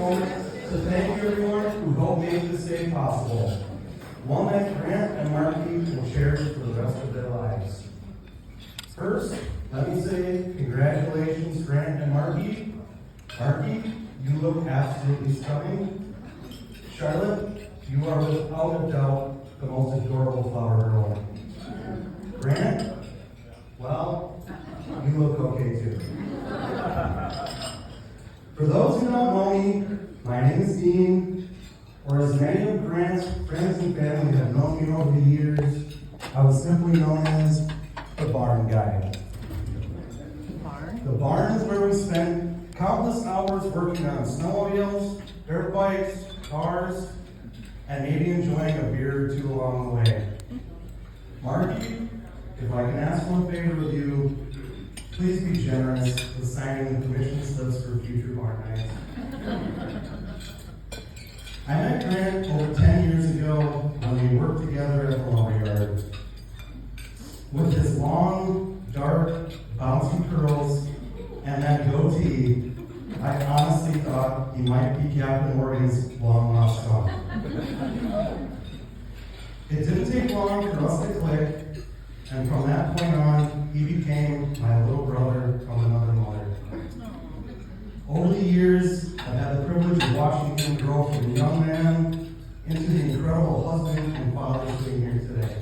moment to thank everyone who helped make this day possible. One that Grant and Marky will cherish for the rest of their lives. First, let me say congratulations, Grant and Marky. Marky, you look absolutely stunning. Charlotte, you are without a doubt the most adorable flower girl. Grant, well, you look okay too. For those who don't know me, my name is Dean, or as many of Grant's friends and family have known me over the years, I was simply known as the Barn Guy. The barn is where we spend countless hours working on snowmobiles, dirt bikes, cars, and maybe enjoying a beer or two along the way. Marky, if I can ask one favor of you, please be generous with signing the permission slips for future barn nights. I met Grant over 10 years ago when we worked together at the lumberyard. With his long, dark, bouncy curls and that goatee, I honestly thought he might be Captain Morgan's long lost son. It didn't take long for us to click, and from that point on, he became my little brother from another mother. Over the years, I've had the privilege of watching him grow from a young man into the incredible husband and father sitting here today.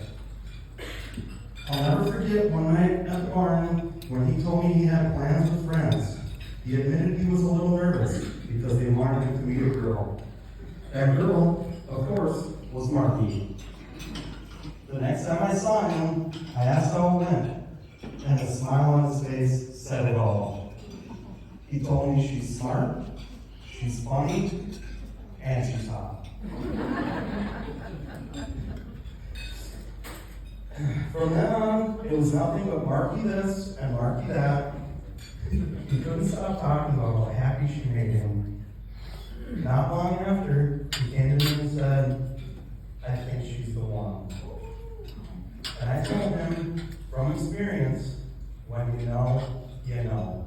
I'll never forget one night at the barn when he told me he had plans with friends. He admitted he was a little nervous because they wanted him to meet a girl. That girl, of course, was Marky. The next time I saw him, I asked how it went, and the smile on his face said it all. He told me she's smart, she's funny, and she's hot. From then on, it was nothing but Marky this and Marky that. He couldn't stop talking about how happy she made him. Not long after, he came to me and said, I think she's the one. And I told him, from experience, when you know, you know.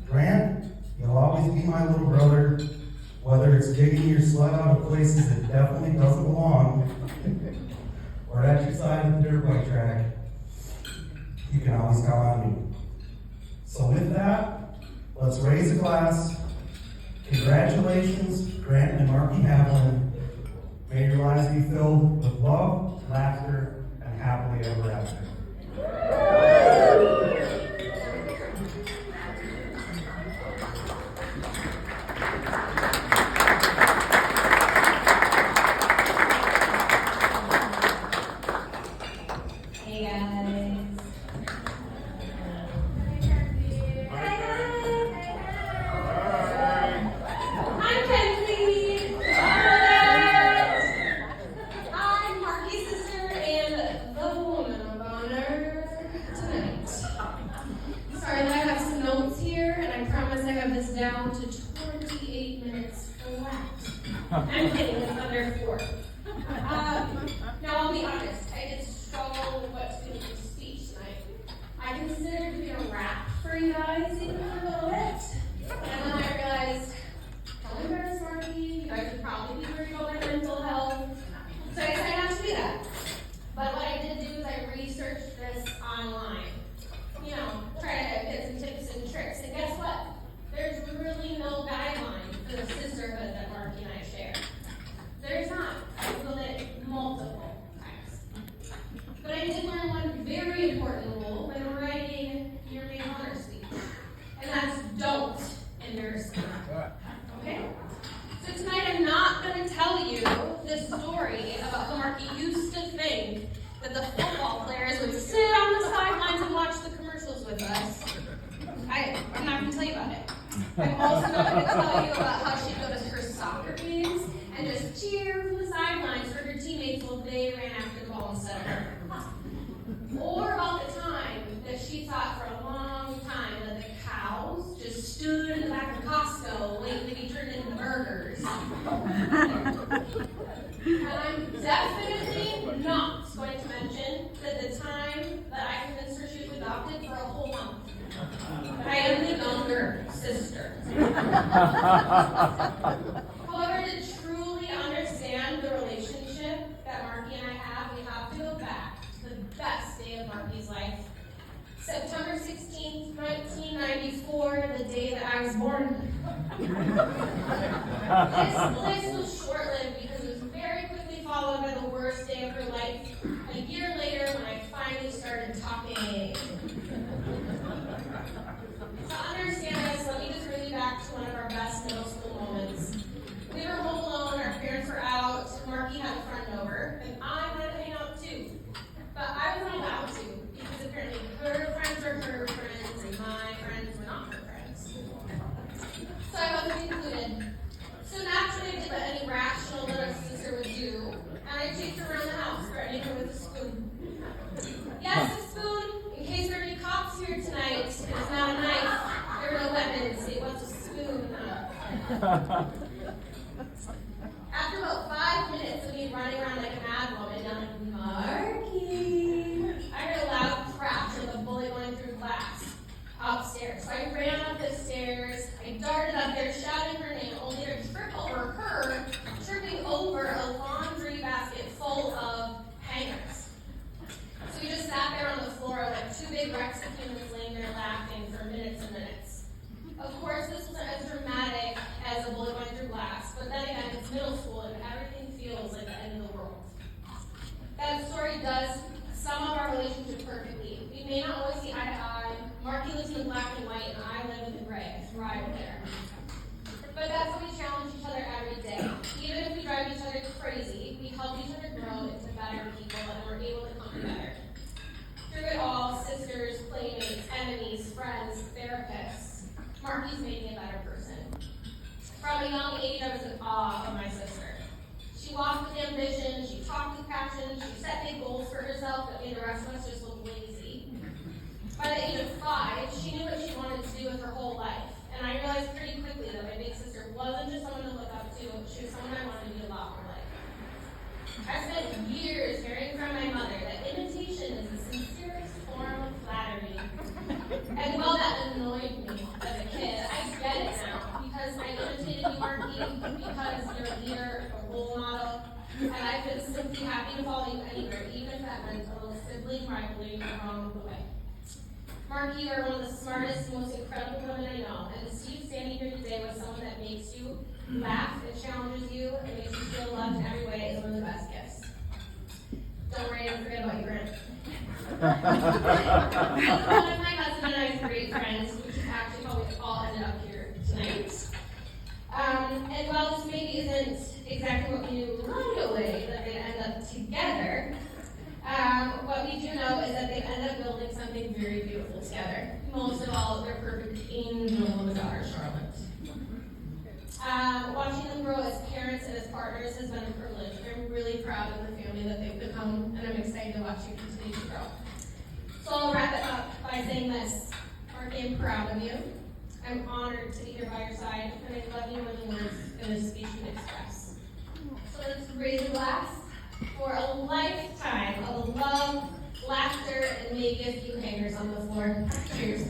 Grant, you'll always be my little brother, whether it's digging your sled out of places it definitely doesn't belong, or at your side of the dirt bike track. You can always count on me. So with that, let's raise a glass. Congratulations, Grant and Marky Haviland. May your lives be filled with love, laughter, and happily ever after. Hey guys. I'm Kenzie. I'm Marky's sister and the woman of honor tonight. Sorry that I have some notes here, and I promise I have this down to 28 minutes flat. I'm kidding, it's under 4. Now I'll be honest, I did struggle with what to do with the speech tonight. I considered doing a rap for you guys even for a little bit, and then I realized, don't embarrass Marky, you guys would probably be worried about my mental health, so I decided not to do that. But what I did do is I researched this online. You know, try to get some tips and tricks, and guess what? There's really no guideline for the sisterhood that Marky and I share. There's not. I've Googled it multiple times. But I did learn one very important rule when writing your main honor speech, and that's don't embarrass me. Okay? So tonight I'm not going to tell you the story about how Marky used to think that the football players would sit on the sidelines and watch the commercials with us. I'm not going to tell you about it. I'm also not going to tell you about how she'd go to her soccer games and just cheer from the sidelines for her teammates while they ran after the ball instead of her. Or about the time that she thought for a long time that the cows just stood in the back of Costco waiting to be turned into burgers. And I'm definitely not going to mention that the time that I convinced her she was adopted for a whole month. But I am the younger sister. However, to truly understand the relationship that Marky and I have, we have to go back to the best day of Marky's life. September 16th, 1994, the day that I was born. This bliss was short-lived because it was very quickly followed by the worst day of her life, a year later when I finally started talking. To understand this, let me just bring you back to one of our best middle school moments. We were home alone, our parents were out, Marky had a friend over, and I wanted to hang out too. But I wasn't allowed to, because apparently her friends were her friends, and my friends were not her friends. So I wasn't included. So naturally, I did what any rational little sister would do, and I chased her around the house, threatening her with a spoon. Yes, a spoon. In case there are any cops here tonight, it is not a knife. There were no weapons. It was a spoon. After about 5 minutes of me running around like a mad woman, yelling, Marky, I heard a loud crash of a bullet going through glass upstairs. So I ran up the stairs. I darted up there, shouting her name, only to trip over her, tripping over a laundry basket full of hangers. So we just sat there on the floor like two big wrecks of humans laying there laughing for minutes and minutes. Of course, this wasn't as dramatic as a bullet going through glass, but then again, it's middle school and everything feels like the end of the world. That story does sum up our relationship perfectly. We may not always see eye to eye. Marky lives in the black and white, and I live in the gray. I thrive there. But that's how we challenge each other every day. Even if we drive each other crazy, we help each other grow into better people, and we're able to come together. Through it all, sisters, playmates, enemies, friends, therapists, Marky's made me a better person. From a young age, I was in awe of my sister. She walked with ambition, she talked with passion, she set big goals for herself that made the rest of us just look lazy. By the age of 5, she knew what she wanted to do with her whole life, and I realized pretty quickly that my big sister wasn't just someone to look up to, she was someone I wanted to be a lot more like. I spent years hearing from my mother that imitation is the sincerest form of flattery. And while that annoyed me as a kid, I get it now, because I imitated you, Marky, because you're a leader, a role model, and I've been simply happy to follow you anywhere, even if that meant a little sibling rivalry along the way. Marky, you are one of the smartest, most incredible women I know, and to see you standing here today with someone that makes you laugh and challenges you and makes you feel loved in every way is one of the best gifts. Don't worry, don't forget about your grandma. One of my husband and I's great friends, which is actually how we all ended up here tonight. And while this maybe isn't exactly what we knew right away that they'd end up together, what we do know is that they end up building something very beautiful together. Most of all, their perfect angel of a daughter, Charlotte. Watching them grow as parents and as partners has been a privilege. I'm really proud of the family that they've become, and I'm excited to watch you continue to grow. So I'll wrap it up by saying this. Marky, I'm proud of you. I'm honored to be here by your side, and I love you more than words in this speech can express. So let's raise a glass for a lifetime of love, laughter, and maybe a few hangers on the floor. Cheers.